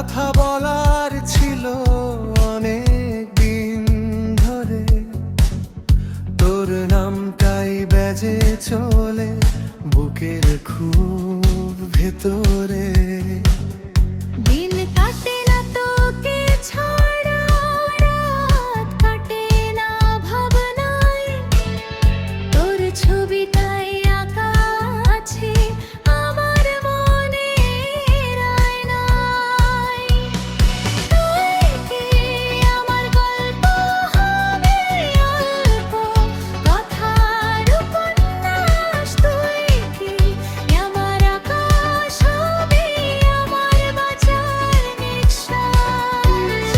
কথা বলার ছিল অনেক দিন ধরে, তোর নামটাই বেজে চলে বুকের খুব ভেতরে। দিন কাটে না তোকে ছাড়া, রাত কাটে না ভাবনায়, তোর ছবিটাই আঁকা আছে আমার মনের আয়নায়। তুই কি আমার গল্প হবে অল্প কথার উপন্যাস? তুই কি আমার আকাশ হবে আমার বাঁচার নিঃশ্বাস?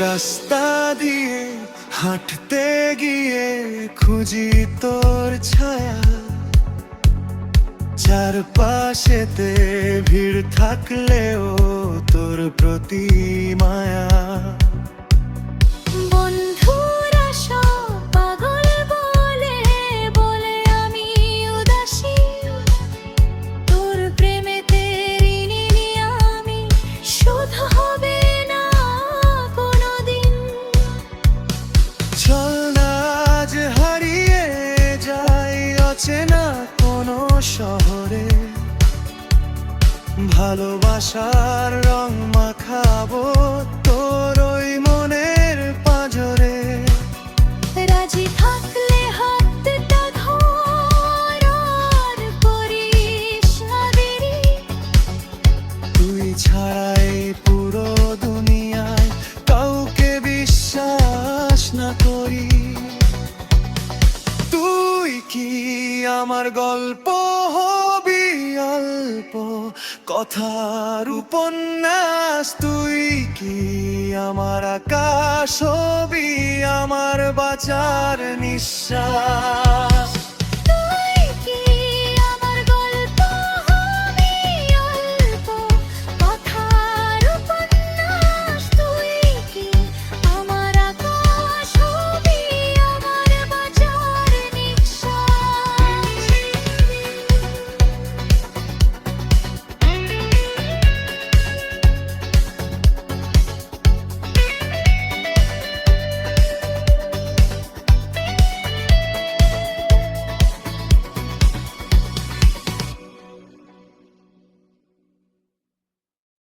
রাস্তা দিয়ে হাঁটতে গিয়ে খুঁজি তোর ছায়া, চারপাশেতে ভিড় থাকলেও তোর প্রতি মায়া। বন্ধুরা সব পাগল বলে বলে আমি উদাসী, তোর প্রেমেতে ঋণী আমি, শোধ হবে না কোনোদিন। চল না আজ হারিয়ে যাই অচেনা কোনো শহরে, ভালোবাসার রং মাখাবো তোর ওই মনের পাঁজরে। রাজি থাকলে হাতটা ধর আর করিস না দেরি, তুই ছাড়াই পুরো দুনিয়ায় কাউকে বিশ্বাস না করি। তুই কি আমার গল্প হবি অল্প কথার উপন্যাস? তুই কি আমার আকাশ হবি আমার বাঁচার নিঃশ্বাস?